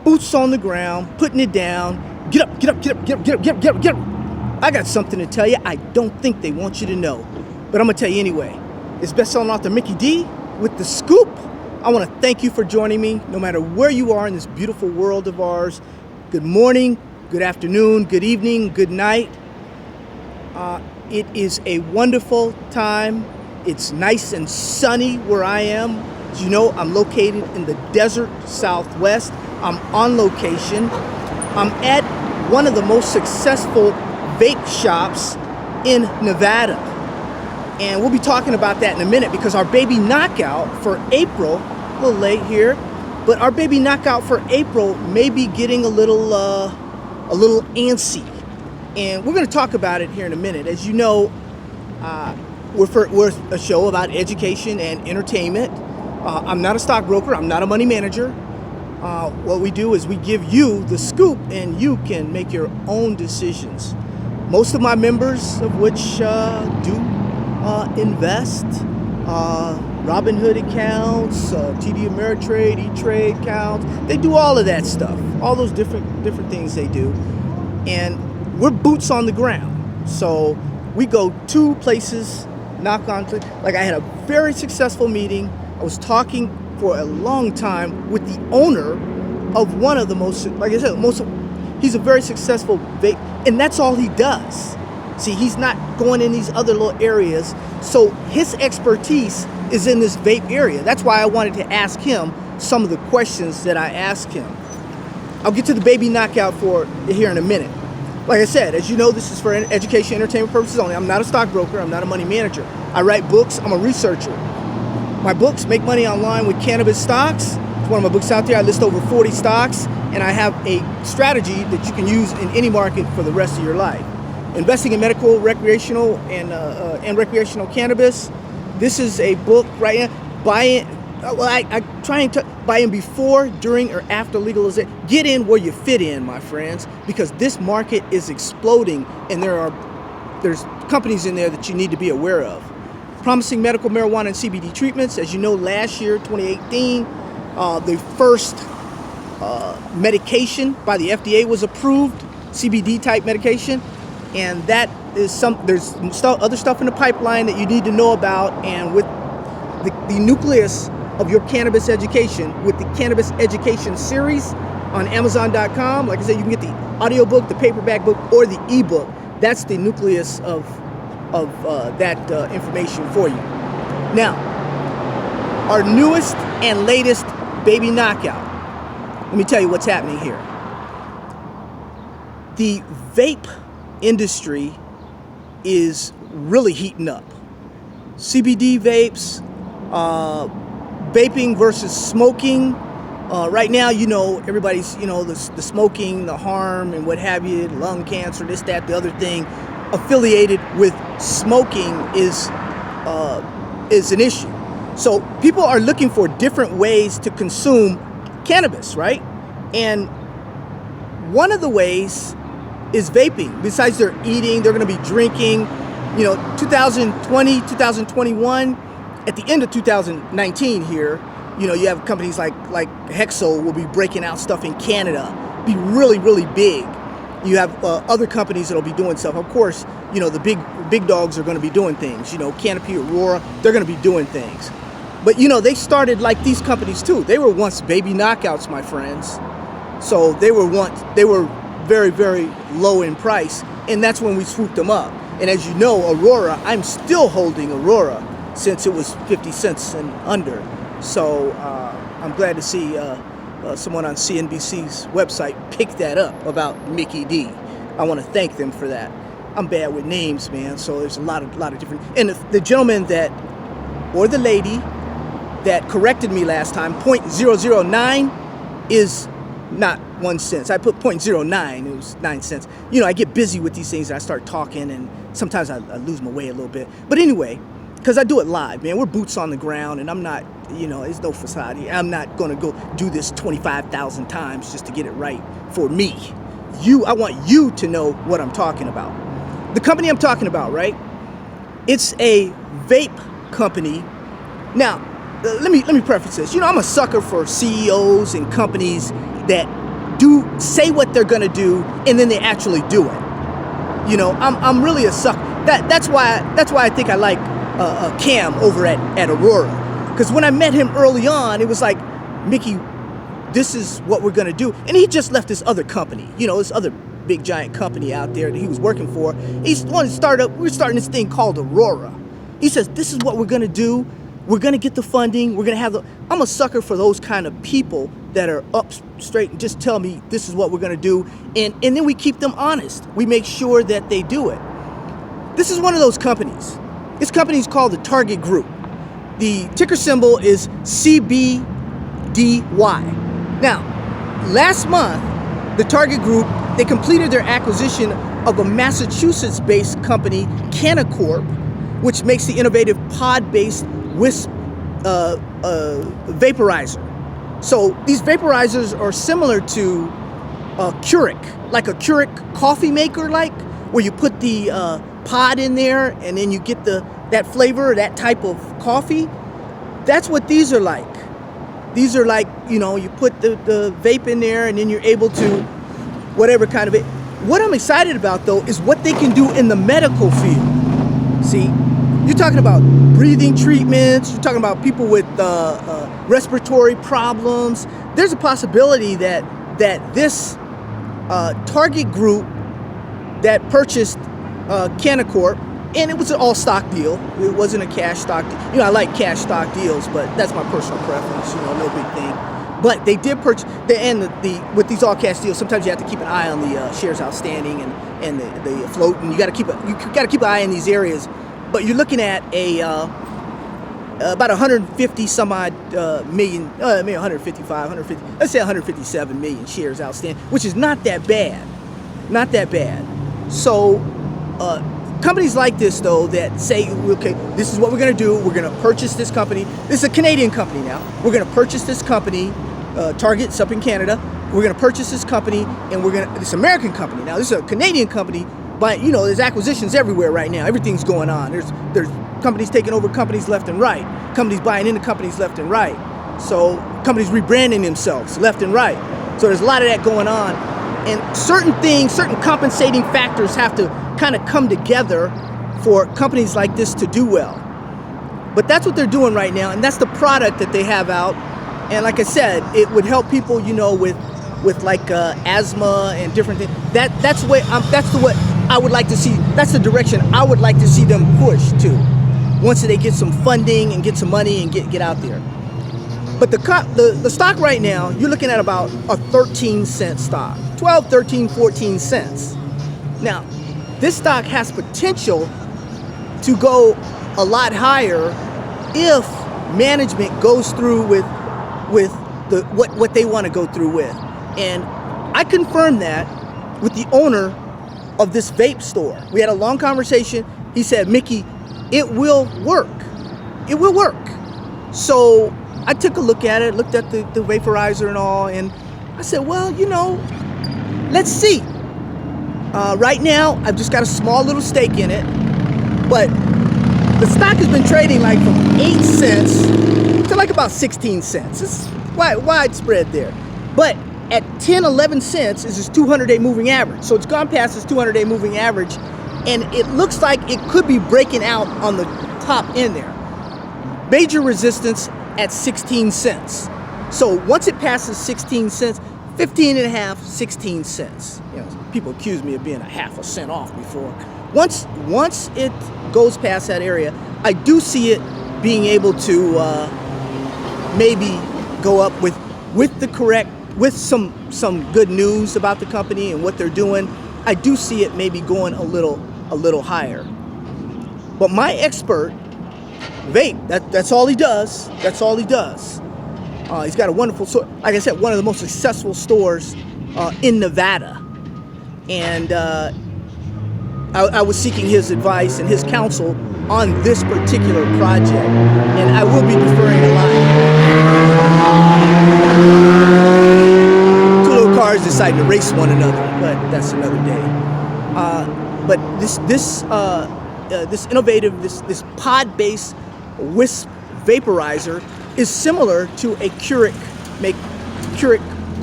boots on the ground, putting it down. Get up, get up, get up, get up, get up, get up, get up, get up. I got something to tell you I don't think they want you to know, but I'm gonna tell you anyway. It's best-selling author Mickey D with The Scoop. I want to thank you for joining me, no matter where you are in this beautiful world of ours. Good morning, good afternoon, good evening, good night. It is a wonderful time. It's nice and sunny where I am. As you know, I'm located in the desert Southwest. I'm on location. I'm at one of the most successful vape shops in Nevada. And we'll be talking about that in a minute because our baby knockout for April, a little late here, but our baby knockout for April may be getting a little antsy. And we're going to talk about it here in a minute. As you know, we're a show about education and entertainment. I'm not a stockbroker. I'm not a money manager. What we do is we give you the scoop and you can make your own decisions. Most of my members, of which do invest, Robinhood accounts, TD Ameritrade, E-Trade accounts, they do all of that stuff. All those different things they do. And we're boots on the ground. So we go to places, knock on, like I had a very successful meeting. I was talking for a long time with the owner of one of the most, like I said, he's a very successful vape, and that's all he does. See, he's not going in these other little areas. So his expertise is in this vape area. That's why I wanted to ask him some of the questions that I asked him. I'll get to the baby knockout for here in a minute. Like I said, as you know, this is for education, entertainment purposes only. I'm not a stockbroker. I'm not a money manager. I write books. I'm a researcher. My books, Make Money Online with Cannabis Stocks. It's one of my books out there. I list over 40 stocks, and I have a strategy that you can use in any market for the rest of your life. Investing in medical, recreational, and recreational cannabis. This is a book right now. Buy it. Well, I try and buy in before, during, or after legalization. Get in where you fit in, my friends, because this market is exploding, and there's companies in there that you need to be aware of. Promising medical marijuana and CBD treatments. As you know, last year, 2018, the first medication by the FDA was approved, CBD type medication, and that is there's other stuff in the pipeline that you need to know about. And with the nucleus of your cannabis education, with the Cannabis Education series on Amazon.com, like I said, you can get the audiobook, the paperback book, or the ebook. That's the nucleus of that information for you. Now, our newest and latest baby knockout. Let me tell you what's happening here. The vape industry is really heating up. CBD vapes, vaping versus smoking. Right now, you know, everybody's, you know, the smoking, the harm and what have you, lung cancer, this, that, the other thing, affiliated with smoking is an issue. So people are looking for different ways to consume cannabis, right? And one of the ways is vaping. Besides they're eating, they're going to be drinking. You know, 2020, 2021, at the end of 2019 here, you know, you have companies like Hexo will be breaking out stuff in Canada, be really, really big. You have other companies that'll be doing stuff. Of course, you know, the big dogs are going to be doing things. You know, Canopy, Aurora, they're going to be doing things. But, you know, they started like these companies too. They were once baby knockouts, my friends. So they were very, very low in price. And that's when we swooped them up. And as you know, Aurora, I'm still holding Aurora since it was 50 cents and under. So I'm glad to see someone on CNBC's website pick that up about Mickey D. I want to thank them for that. I'm bad with names, man, so there's a lot of different. And the gentleman or the lady that corrected me last time, 0.009 is not 1 cent. I put 0.09, it was 9 cents. You know, I get busy with these things and I start talking, and sometimes I lose my way a little bit. But anyway, because I do it live, man. We're boots on the ground, and I'm not, you know, it's no facade. I'm not going to go do this 25,000 times just to get it right for me. I want you to know what I'm talking about. The company I'm talking about, right? It's a vape company. Now, let me preface this. You know, I'm a sucker for CEOs and companies that say what they're gonna do, and then they actually do it. You know, I'm really a sucker. That's why I think I like Cam over at Aurora. Because when I met him early on, it was like, Mickey, this is what we're gonna do. And he just left this other company, you know, this other big giant company out there that he was working for. He's wanted to start up. We're starting this thing called Aurora. He says, this is what we're gonna do. We're gonna get the funding. We're gonna have the. I'm a sucker for those kind of people that are up straight and just tell me this is what we're gonna do, and then we keep them honest. We make sure that they do it. This is one of those companies. This company is called the Target Group. The ticker symbol is CBDY. Now, last month, the Target Group, they completed their acquisition of a Massachusetts-based company, Cannabis, which makes the innovative pod-based wisp vaporizer. So these vaporizers are similar to a Keurig, like a Keurig coffee maker, like where you put the pod in there and then you get that flavor, that type of coffee. That's what these are like. These are like, you know, you put the vape in there and then you're able to whatever kind of it. What I'm excited about though is what they can do in the medical field. See, you're talking about breathing treatments, you're talking about people with respiratory problems. There's a possibility that this Target Group that purchased Cannabis, and it was an all-stock deal. It wasn't a cash stock deal. You know, I like cash stock deals, but that's my personal preference. You know, no big thing. But they did purchase, with these all-cash deals, sometimes you have to keep an eye on the shares outstanding and the float, and you got to keep an eye on these areas. But you're looking at about 150 some odd million, maybe 155, 150, let's say 157 million shares outstanding, which is not that bad. Not that bad. So, companies like this, though, that say, okay, this is what we're going to do. We're going to purchase this company. This is a Canadian company now. We're going to purchase this company, Target's up in Canada. We're going to purchase this company, and this American company. Now, this is a Canadian company, but, you know, there's acquisitions everywhere right now. Everything's going on. There's companies taking over companies left and right. Companies buying into companies left and right. So companies rebranding themselves left and right. So there's a lot of that going on. And certain things, certain compensating factors have to kind of come together for companies like this to do well. But that's what they're doing right now, and that's the product that they have out. And like I said, it would help people, you know, with like asthma and different things. That's the way I would like to see. That's the direction I would like to see them push to. Once they get some funding and get some money and get out there. But the stock right now, you're looking at about a 13-cent stock. 12, 13, 14 cents. Now, this stock has potential to go a lot higher if management goes through with what they want to go through with. And I confirmed that with the owner of this vape store. We had a long conversation. He said, Mickey, it will work. It will work. So I took a look at it, looked at the vaporizer and all, and I said, well, you know, let's see. Right now, I've just got a small little stake in it, but the stock has been trading like from 8 cents to like about 16 cents. It's widespread there. But at 10, 11 cents is this 200-day moving average. So it's gone past this 200-day moving average, and it looks like it could be breaking out on the top end there. Major resistance at 16 cents. So once it passes 16 cents, 15 and a half, 16 cents. You know, people accuse me of being a half a cent off before. Once it goes past that area, I do see it being able to maybe go up with some good news about the company and what they're doing. I do see it maybe going a little higher. But my expert, vape, that's all he does. That's all he does. He's got a wonderful store. Like I said, one of the most successful stores in Nevada. And I was seeking his advice and his counsel on this particular project. And I will be deferring a lot. Two little cars decided to race one another, but that's another day. But this innovative, this pod-based wisp vaporizer is similar to a Keurig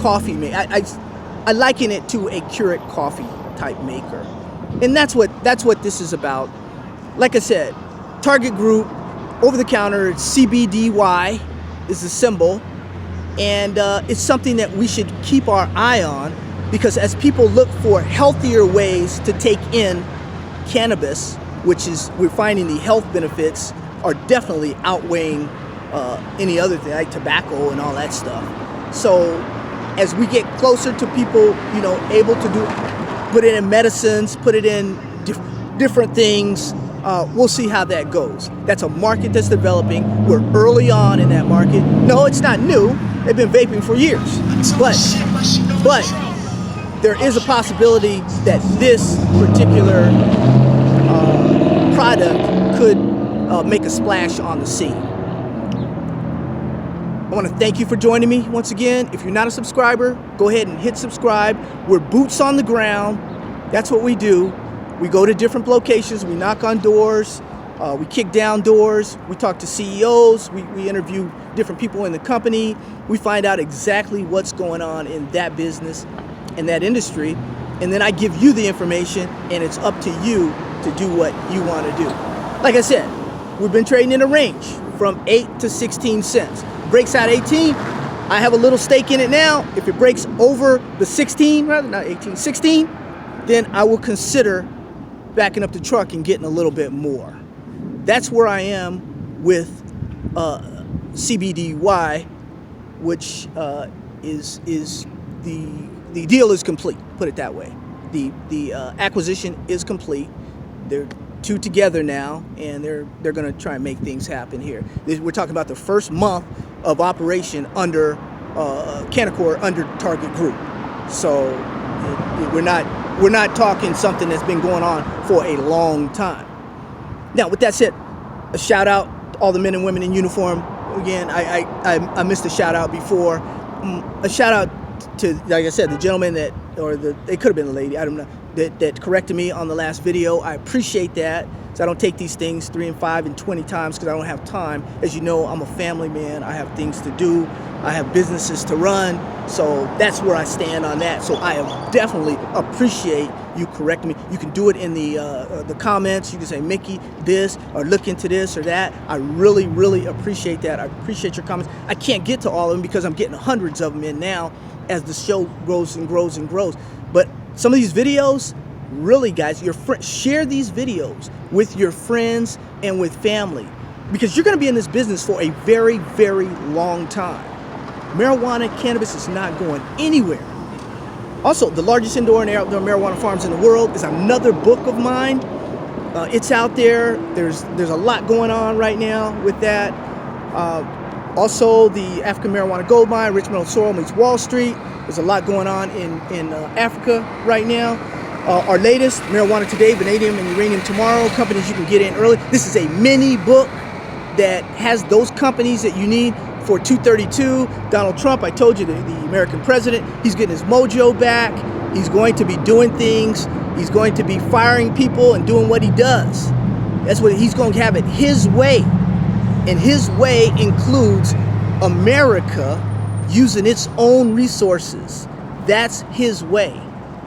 coffee. I liken it to a Keurig coffee type maker. And that's what this is about. Like I said, target group, over the counter, CBDY is the symbol. And it's something that we should keep our eye on, because as people look for healthier ways to take in cannabis, which is, we're finding the health benefits are definitely outweighing any other thing, like tobacco and all that stuff. So as we get closer to people, able to put it in medicines, put it in different things, we'll see how that goes. That's a market that's developing. We're early on in that market. No, it's not new. They've been vaping for years. But there is a possibility that this particular product could make a splash on the scene. I want to thank you for joining me once again. If you're not a subscriber, go ahead and hit subscribe. We're boots on the ground. That's what we do. We go to different locations. We knock on doors. We kick down doors. We talk to CEOs. We interview different people in the company. We find out exactly what's going on in that business, in that industry. And then I give you the information, and it's up to you to do what you want to do. Like I said, we've been trading in a range from 8 to 16 cents. Breaks out 18, I have a little stake in it now. If it breaks over the 16, rather not 18, 16, then I will consider backing up the truck and getting a little bit more. That's where I am with CBDY, which is the deal is complete. Put it that way. The acquisition is complete. They're two together now, and they're going to try and make things happen here. We're talking about the first month of operation under Canaccord, under Target Group. So we're not talking something that's been going on for a long time. Now, with that said, a shout out to all the men and women in uniform. Again, I missed a shout out before. A shout out to, like I said, the gentleman it could have been a lady, I don't know, that corrected me on the last video. I appreciate that. So I don't take these things 3 and 5 and 20 times because I don't have time. As you know, I'm a family man. I have things to do. I have businesses to run. So that's where I stand on that. So I definitely appreciate you correcting me. You can do it in the comments. You can say, Mickey, this, or look into this or that. I really, really appreciate that. I appreciate your comments. I can't get to all of them because I'm getting hundreds of them in now as the show grows and grows and grows. But some of these videos, really, guys, share these videos with your friends and with family, because you're going to be in this business for a very, very long time. Marijuana, cannabis is not going anywhere. Also, the largest indoor and outdoor marijuana farms in the world is another book of mine. It's out there. There's a lot going on right now with that. Also, the African marijuana gold mine, Rich Metal Soil meets Wall Street. There's a lot going on in Africa right now. Our latest, Marijuana Today, Vanadium and Uranium Tomorrow, companies you can get in early. This is a mini book that has those companies that you need for 232. Donald Trump, I told you, the American president, he's getting his mojo back. He's going to be doing things. He's going to be firing people and doing what he does. That's what he's going to have it his way. And his way includes America using its own resources. That's his way.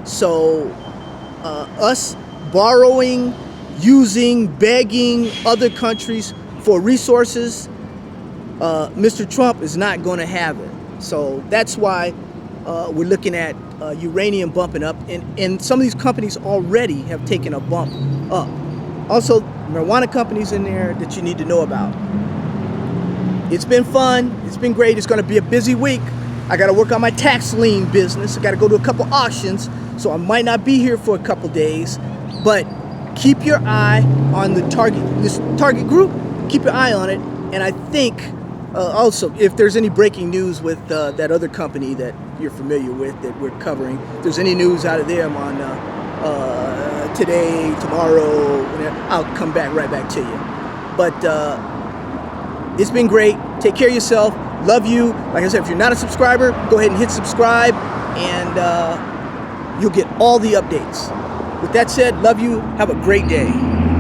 So us borrowing, using, begging other countries for resources, Mr. Trump is not going to have it. So that's why we're looking at uranium bumping up, and some of these companies already have taken a bump up. Also, marijuana companies in there that you need to know about. It's been fun. It's been great. It's going to be a busy week. I got to work on my tax lien business. I got to go to a couple auctions, so I might not be here for a couple days. But keep your eye on this target group. Keep your eye on it. And I think also, if there's any breaking news with that other company that you're familiar with that we're covering, if there's any news out of them on today, tomorrow, I'll come right back to you. But it's been great. Take care of yourself. Love you. Like I said, if you're not a subscriber, go ahead and hit subscribe, and you'll get all the updates. With that said, love you. Have a great day.